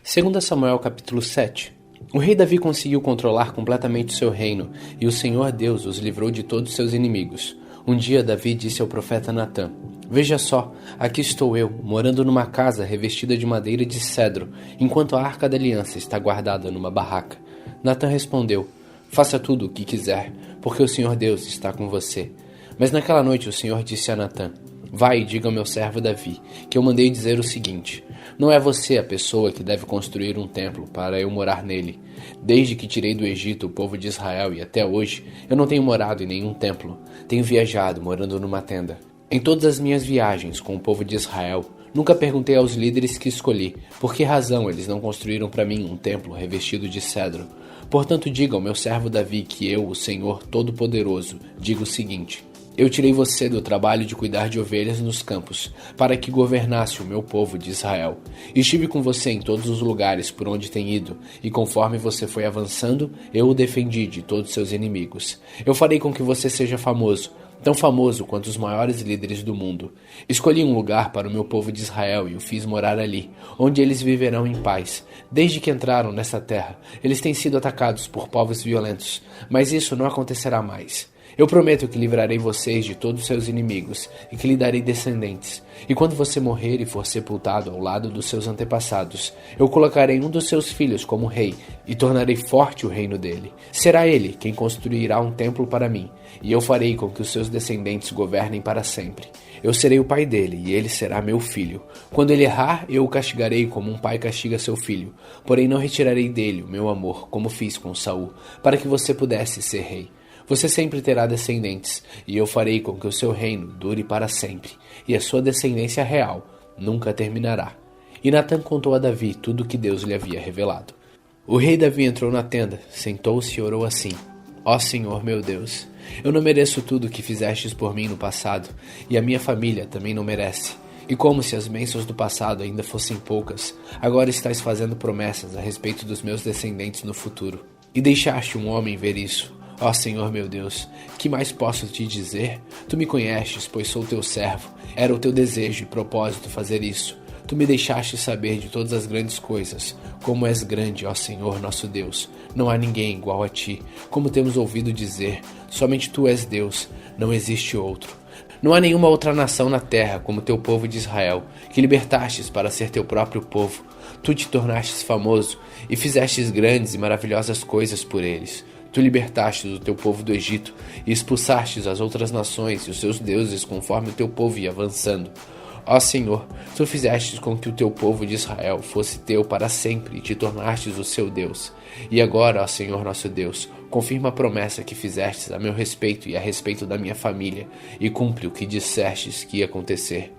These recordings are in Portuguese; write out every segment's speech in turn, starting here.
2 Samuel capítulo 7. O rei Davi conseguiu controlar completamente o seu reino, e o Senhor Deus os livrou de todos seus inimigos. Um dia Davi disse ao profeta Natã: "Veja só, aqui estou eu, morando numa casa revestida de madeira de cedro, enquanto a arca da aliança está guardada numa barraca." Natã respondeu: "Faça tudo o que quiser, porque o Senhor Deus está com você." Mas naquela noite o Senhor disse a Natã: "Vai e diga ao meu servo Davi, que eu mandei dizer o seguinte: não é você a pessoa que deve construir um templo para eu morar nele. Desde que tirei do Egito o povo de Israel e até hoje, eu não tenho morado em nenhum templo. Tenho viajado morando numa tenda. Em todas as minhas viagens com o povo de Israel, nunca perguntei aos líderes que escolhi por que razão eles não construíram para mim um templo revestido de cedro. Portanto, diga ao meu servo Davi que eu, o Senhor Todo-Poderoso, digo o seguinte: eu tirei você do trabalho de cuidar de ovelhas nos campos, para que governasse o meu povo de Israel. Estive com você em todos os lugares por onde tem ido, e conforme você foi avançando, eu o defendi de todos seus inimigos. Eu farei com que você seja famoso, tão famoso quanto os maiores líderes do mundo. Escolhi um lugar para o meu povo de Israel e o fiz morar ali, onde eles viverão em paz. Desde que entraram nessa terra, eles têm sido atacados por povos violentos, mas isso não acontecerá mais. Eu prometo que livrarei vocês de todos os seus inimigos e que lhe darei descendentes. E quando você morrer e for sepultado ao lado dos seus antepassados, eu colocarei um dos seus filhos como rei e tornarei forte o reino dele. Será ele quem construirá um templo para mim, e eu farei com que os seus descendentes governem para sempre. Eu serei o pai dele e ele será meu filho. Quando ele errar, eu o castigarei como um pai castiga seu filho. Porém não retirarei dele o meu amor, como fiz com Saul, para que você pudesse ser rei. Você sempre terá descendentes, e eu farei com que o seu reino dure para sempre, e a sua descendência real nunca terminará." E Natã contou a Davi tudo o que Deus lhe havia revelado. O rei Davi entrou na tenda, sentou-se e orou assim: "Ó Senhor meu Deus, eu não mereço tudo o que fizestes por mim no passado, e a minha família também não merece. E como se as bênçãos do passado ainda fossem poucas, agora estás fazendo promessas a respeito dos meus descendentes no futuro. E deixaste um homem ver isso. Ó Senhor meu Deus, que mais posso te dizer? Tu me conheces, pois sou teu servo. Era o teu desejo e propósito fazer isso. Tu me deixaste saber de todas as grandes coisas. Como és grande, ó Senhor nosso Deus. Não há ninguém igual a ti. Como temos ouvido dizer, somente tu és Deus, não existe outro. Não há nenhuma outra nação na terra como teu povo de Israel, que libertastes para ser teu próprio povo. Tu te tornastes famoso e fizestes grandes e maravilhosas coisas por eles. Tu libertastes o teu povo do Egito e expulsastes as outras nações e os seus deuses conforme o teu povo ia avançando. Ó Senhor, tu fizestes com que o teu povo de Israel fosse teu para sempre e te tornastes o seu Deus. E agora, ó Senhor nosso Deus, confirma a promessa que fizestes a meu respeito e a respeito da minha família, e cumpre o que dissestes que ia acontecer.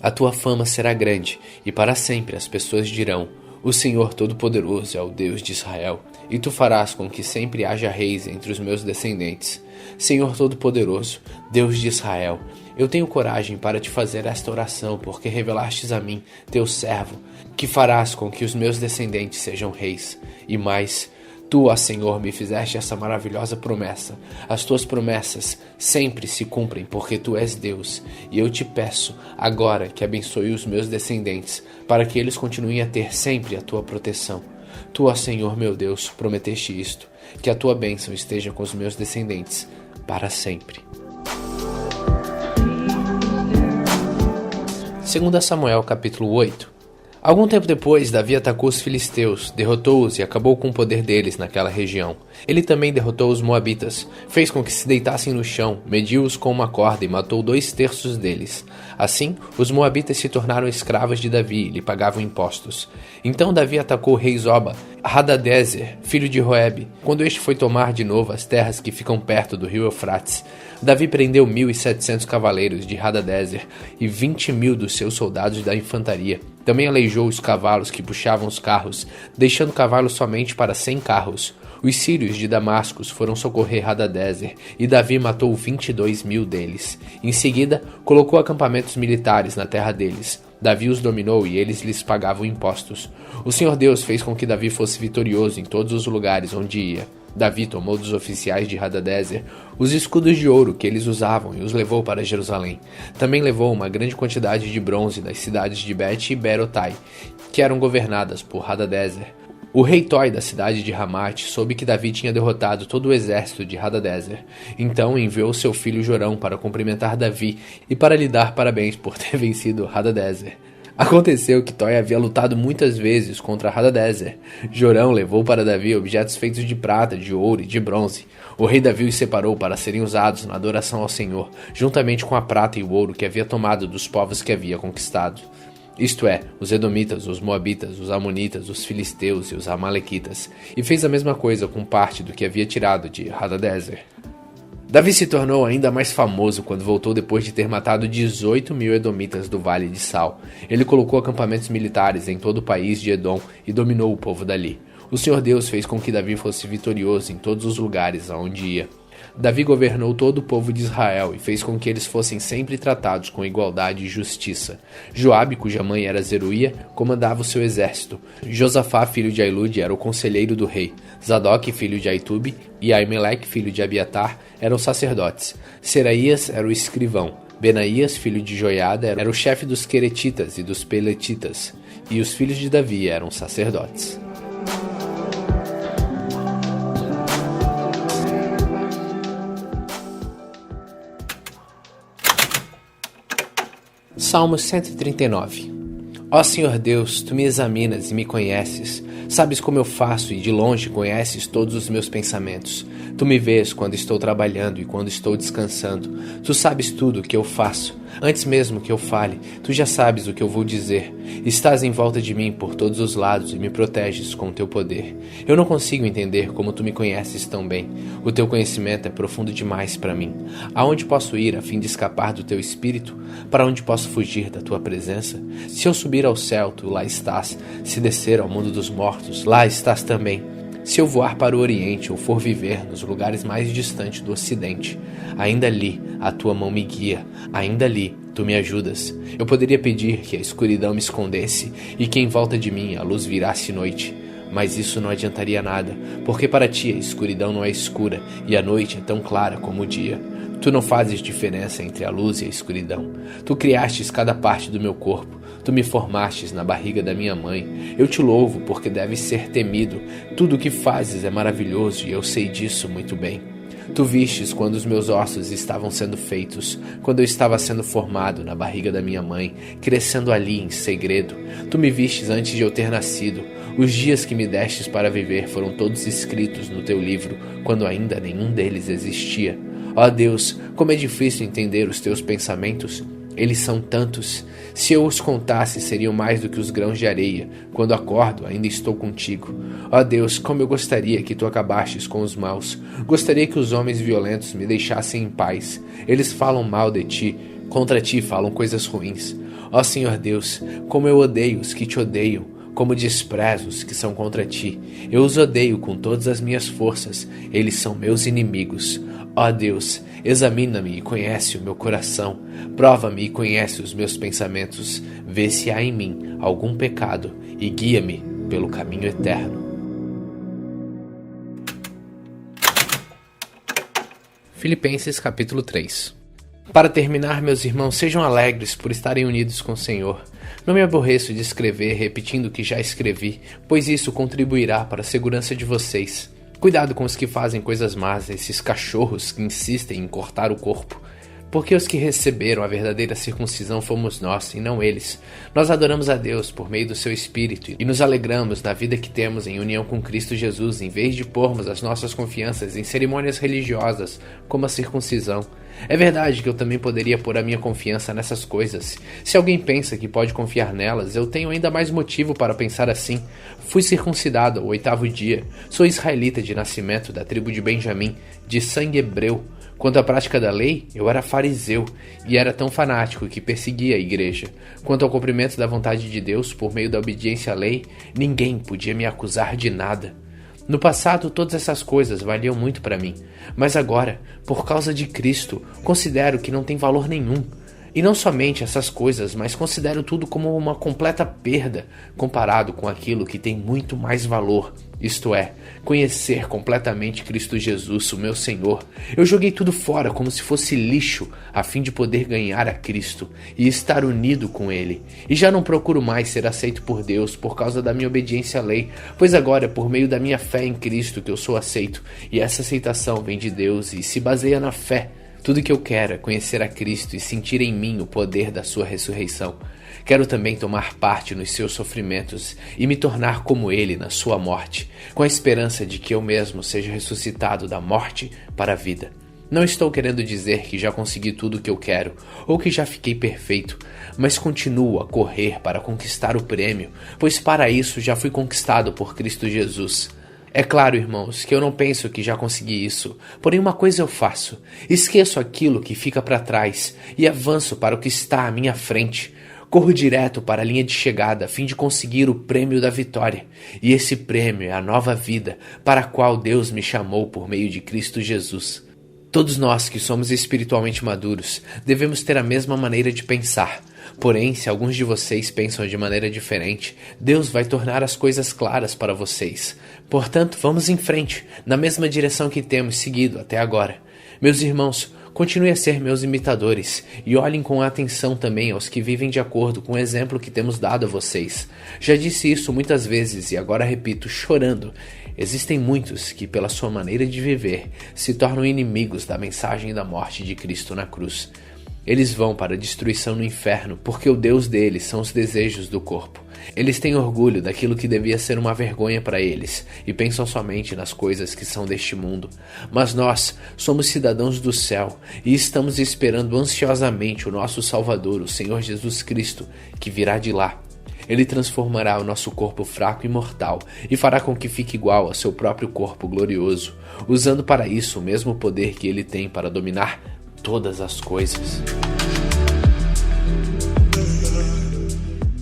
A tua fama será grande, e para sempre as pessoas dirão: o Senhor Todo-Poderoso é o Deus de Israel, e tu farás com que sempre haja reis entre os meus descendentes. Senhor Todo-Poderoso, Deus de Israel, eu tenho coragem para te fazer esta oração, porque revelastes a mim, teu servo, que farás com que os meus descendentes sejam reis. E mais, tu, ó Senhor, me fizeste essa maravilhosa promessa. As tuas promessas sempre se cumprem, porque tu és Deus. E eu te peço agora que abençoe os meus descendentes, para que eles continuem a ter sempre a tua proteção. Tu, ó Senhor meu Deus, prometeste isto, que a tua bênção esteja com os meus descendentes para sempre. 2 Samuel capítulo 8. Algum tempo depois, Davi atacou os filisteus, derrotou-os e acabou com o poder deles naquela região. Ele também derrotou os moabitas, fez com que se deitassem no chão, mediu-os com uma corda e matou 2/3 deles. Assim, os moabitas se tornaram escravos de Davi e lhe pagavam impostos. Então Davi atacou o rei Zoba, Hadadezer, filho de Roebe, quando este foi tomar de novo as terras que ficam perto do rio Eufrates. Davi prendeu 1.700 cavaleiros de Hadadezer e 20.000 dos seus soldados da infantaria. Também aleijou os cavalos que puxavam os carros, deixando cavalos somente para 100 carros. Os sírios de Damasco foram socorrer Hadadezer, e Davi matou 22.000 deles. Em seguida, colocou acampamentos militares na terra deles. Davi os dominou e eles lhes pagavam impostos. O Senhor Deus fez com que Davi fosse vitorioso em todos os lugares onde ia. Davi tomou dos oficiais de Hadadezer os escudos de ouro que eles usavam e os levou para Jerusalém. Também levou uma grande quantidade de bronze das cidades de Bet e Berotai, que eram governadas por Hadadezer. O rei Toi da cidade de Ramate soube que Davi tinha derrotado todo o exército de Hadadezer. Então enviou seu filho Jorão para cumprimentar Davi e para lhe dar parabéns por ter vencido Hadadezer. Aconteceu que Toi havia lutado muitas vezes contra Hadadezer. Jorão levou para Davi objetos feitos de prata, de ouro e de bronze. O rei Davi os separou para serem usados na adoração ao Senhor, juntamente com a prata e o ouro que havia tomado dos povos que havia conquistado. Isto é, os Edomitas, os Moabitas, os Amonitas, os Filisteus e os Amalequitas, e fez a mesma coisa com parte do que havia tirado de Hadadezer. Davi se tornou ainda mais famoso quando voltou depois de ter matado 18.000 Edomitas do Vale de Sal. Ele colocou acampamentos militares em todo o país de Edom e dominou o povo dali. O Senhor Deus fez com que Davi fosse vitorioso em todos os lugares aonde ia. Davi governou todo o povo de Israel e fez com que eles fossem sempre tratados com igualdade e justiça. Joabe, cuja mãe era Zeruia, comandava o seu exército. Josafá, filho de Ailude, era o conselheiro do rei. Zadok, filho de Aitube, e Aimeleque, filho de Abiatar, eram sacerdotes. Seraías era o escrivão. Benaías, filho de Joiada, era o chefe dos Queretitas e dos Peletitas. E os filhos de Davi eram sacerdotes. Salmo 139. Ó Senhor Deus, Tu me examinas e me conheces. Sabes como eu faço e de longe conheces todos os meus pensamentos. Tu me vês quando estou trabalhando e quando estou descansando. Tu sabes tudo o que eu faço. Antes mesmo que eu fale, Tu já sabes o que eu vou dizer. Estás em volta de mim por todos os lados e me proteges com o Teu poder. Eu não consigo entender como Tu me conheces tão bem. O Teu conhecimento é profundo demais para mim. Aonde posso ir a fim de escapar do Teu Espírito? Para onde posso fugir da Tua presença? Se eu subir ao céu, Tu lá estás. Se descer ao mundo dos mortos, lá estás também. Se eu voar para o Oriente ou for viver nos lugares mais distantes do Ocidente, ainda ali a Tua mão me guia, ainda ali Tu me ajudas. Eu poderia pedir que a escuridão me escondesse e que em volta de mim a luz virasse noite, mas isso não adiantaria nada, porque para Ti a escuridão não é escura e a noite é tão clara como o dia. Tu não fazes diferença entre a luz e a escuridão. Tu criastes cada parte do meu corpo. Tu me formastes na barriga da minha mãe. Eu te louvo porque deves ser temido. Tudo o que fazes é maravilhoso e eu sei disso muito bem. Tu vistes quando os meus ossos estavam sendo feitos, quando eu estava sendo formado na barriga da minha mãe, crescendo ali em segredo. Tu me vistes antes de eu ter nascido. Os dias que me destes para viver foram todos escritos no teu livro, quando ainda nenhum deles existia. Ó Deus, como é difícil entender os teus pensamentos. Eles são tantos. Se eu os contasse, seriam mais do que os grãos de areia. Quando acordo, ainda estou contigo. Ó Deus, como eu gostaria que Tu acabastes com os maus. Gostaria que os homens violentos me deixassem em paz. Eles falam mal de Ti. Contra Ti falam coisas ruins. Ó Senhor Deus, como eu odeio os que Te odeiam. Como desprezo os que são contra Ti. Eu os odeio com todas as minhas forças. Eles são meus inimigos. Ó Deus, examina-me e conhece o meu coração. Prova-me e conhece os meus pensamentos. Vê se há em mim algum pecado e guia-me pelo caminho eterno. Filipenses capítulo 3. Para terminar, meus irmãos, sejam alegres por estarem unidos com o Senhor. Não me aborreço de escrever repetindo o que já escrevi, pois isso contribuirá para a segurança de vocês. Cuidado com os que fazem coisas más, esses cachorros que insistem em cortar o corpo. Porque os que receberam a verdadeira circuncisão fomos nós, e não eles. Nós adoramos a Deus por meio do seu Espírito e nos alegramos na vida que temos em união com Cristo Jesus, em vez de pormos as nossas confianças em cerimônias religiosas, como a circuncisão. É verdade que eu também poderia pôr a minha confiança nessas coisas. Se alguém pensa que pode confiar nelas, eu tenho ainda mais motivo para pensar assim. Fui circuncidado ao 8º dia. Sou israelita de nascimento, da tribo de Benjamim, de sangue hebreu. Quanto à prática da lei, eu era fariseu e era tão fanático que perseguia a igreja. Quanto ao cumprimento da vontade de Deus por meio da obediência à lei, ninguém podia me acusar de nada. No passado, todas essas coisas valiam muito para mim, mas agora, por causa de Cristo, considero que não tem valor nenhum. E não somente essas coisas, mas considero tudo como uma completa perda comparado com aquilo que tem muito mais valor, isto é, conhecer completamente Cristo Jesus, o meu Senhor. Eu joguei tudo fora como se fosse lixo, a fim de poder ganhar a Cristo e estar unido com Ele. E já não procuro mais ser aceito por Deus por causa da minha obediência à lei, pois agora é por meio da minha fé em Cristo que eu sou aceito, e essa aceitação vem de Deus e se baseia na fé. Tudo que eu quero é conhecer a Cristo e sentir em mim o poder da sua ressurreição. Quero também tomar parte nos seus sofrimentos e me tornar como ele na sua morte, com a esperança de que eu mesmo seja ressuscitado da morte para a vida. Não estou querendo dizer que já consegui tudo o que eu quero ou que já fiquei perfeito, mas continuo a correr para conquistar o prêmio, pois para isso já fui conquistado por Cristo Jesus. É claro, irmãos, que eu não penso que já consegui isso, porém uma coisa eu faço: esqueço aquilo que fica para trás e avanço para o que está à minha frente. Corro direto para a linha de chegada a fim de conseguir o prêmio da vitória, e esse prêmio é a nova vida para a qual Deus me chamou por meio de Cristo Jesus. Todos nós que somos espiritualmente maduros devemos ter a mesma maneira de pensar. Porém, se alguns de vocês pensam de maneira diferente, Deus vai tornar as coisas claras para vocês. Portanto, vamos em frente, na mesma direção que temos seguido até agora. Meus irmãos, continuem a ser meus imitadores e olhem com atenção também aos que vivem de acordo com o exemplo que temos dado a vocês. Já disse isso muitas vezes e agora repito, chorando. Existem muitos que, pela sua maneira de viver, se tornam inimigos da mensagem da morte de Cristo na cruz. Eles vão para a destruição no inferno, porque o Deus deles são os desejos do corpo. Eles têm orgulho daquilo que devia ser uma vergonha para eles, e pensam somente nas coisas que são deste mundo. Mas nós somos cidadãos do céu, e estamos esperando ansiosamente o nosso Salvador, o Senhor Jesus Cristo, que virá de lá. Ele transformará o nosso corpo fraco e mortal, e fará com que fique igual ao seu próprio corpo glorioso, usando para isso o mesmo poder que ele tem para dominar todas as coisas.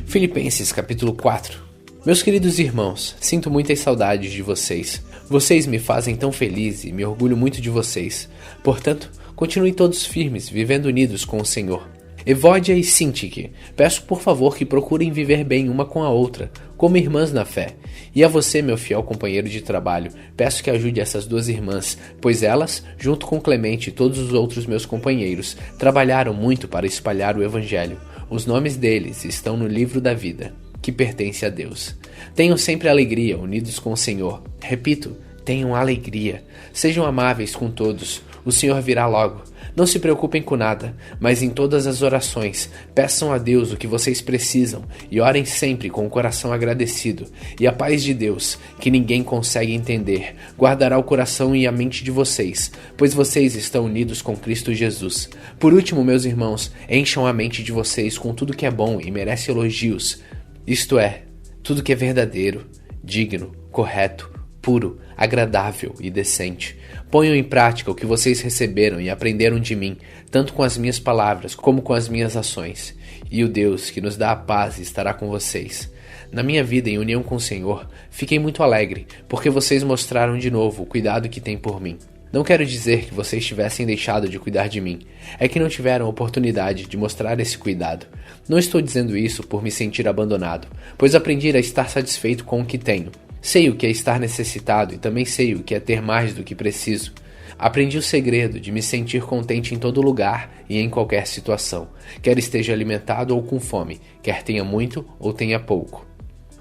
Filipenses capítulo 4. Meus queridos irmãos, sinto muitas saudades de vocês. Vocês me fazem tão feliz e me orgulho muito de vocês. Portanto, continuem todos firmes, vivendo unidos com o Senhor. Evódia e Sintique, peço por favor que procurem viver bem uma com a outra, como irmãs na fé. E a você, meu fiel companheiro de trabalho, peço que ajude essas duas irmãs, pois elas, junto com Clemente e todos os outros meus companheiros, trabalharam muito para espalhar o Evangelho. Os nomes deles estão no livro da vida, que pertence a Deus. Tenham sempre alegria, unidos com o Senhor. Repito, tenham alegria. Sejam amáveis com todos. O Senhor virá logo. Não se preocupem com nada, mas em todas as orações, peçam a Deus o que vocês precisam e orem sempre com o coração agradecido. E a paz de Deus, que ninguém consegue entender, guardará o coração e a mente de vocês, pois vocês estão unidos com Cristo Jesus. Por último, meus irmãos, encham a mente de vocês com tudo que é bom e merece elogios, isto é, tudo que é verdadeiro, digno, correto, puro, agradável e decente. Ponham em prática o que vocês receberam e aprenderam de mim, tanto com as minhas palavras como com as minhas ações. E o Deus que nos dá a paz estará com vocês. Na minha vida em união com o Senhor, fiquei muito alegre, porque vocês mostraram de novo o cuidado que têm por mim. Não quero dizer que vocês tivessem deixado de cuidar de mim, é que não tiveram oportunidade de mostrar esse cuidado. Não estou dizendo isso por me sentir abandonado, pois aprendi a estar satisfeito com o que tenho. Sei o que é estar necessitado e também sei o que é ter mais do que preciso. Aprendi o segredo de me sentir contente em todo lugar e em qualquer situação, quer esteja alimentado ou com fome, quer tenha muito ou tenha pouco.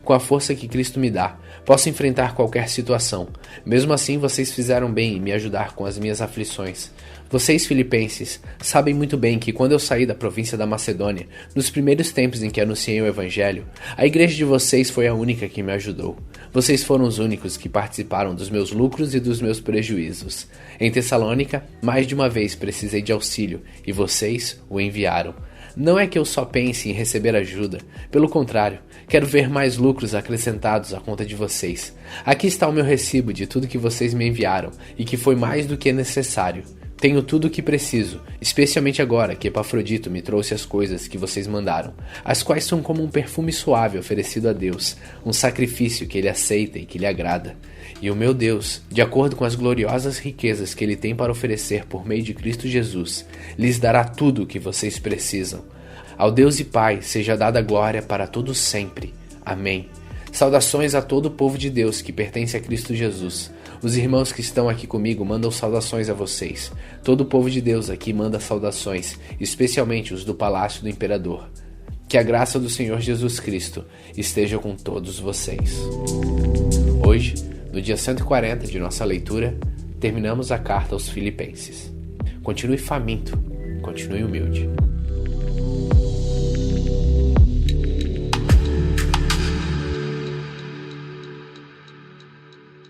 Com a força que Cristo me dá, posso enfrentar qualquer situação. Mesmo assim, vocês fizeram bem em me ajudar com as minhas aflições. Vocês, filipenses, sabem muito bem que quando eu saí da província da Macedônia, nos primeiros tempos em que anunciei o Evangelho, a igreja de vocês foi a única que me ajudou. Vocês foram os únicos que participaram dos meus lucros e dos meus prejuízos. Em Tessalônica, mais de uma vez precisei de auxílio, e vocês o enviaram. Não é que eu só pense em receber ajuda, pelo contrário, quero ver mais lucros acrescentados à conta de vocês. Aqui está o meu recibo de tudo que vocês me enviaram, e que foi mais do que necessário. Tenho tudo o que preciso, especialmente agora que Epafrodito me trouxe as coisas que vocês mandaram, as quais são como um perfume suave oferecido a Deus, um sacrifício que ele aceita e que lhe agrada. E o meu Deus, de acordo com as gloriosas riquezas que ele tem para oferecer por meio de Cristo Jesus, lhes dará tudo o que vocês precisam. Ao Deus e Pai seja dada glória para todos sempre. Amém. Saudações a todo o povo de Deus que pertence a Cristo Jesus. Os irmãos que estão aqui comigo mandam saudações a vocês. Todo o povo de Deus aqui manda saudações, especialmente os do palácio do imperador. Que a graça do Senhor Jesus Cristo esteja com todos vocês. Hoje, no dia 140 de nossa leitura, terminamos a carta aos Filipenses. Continue faminto, continue humilde.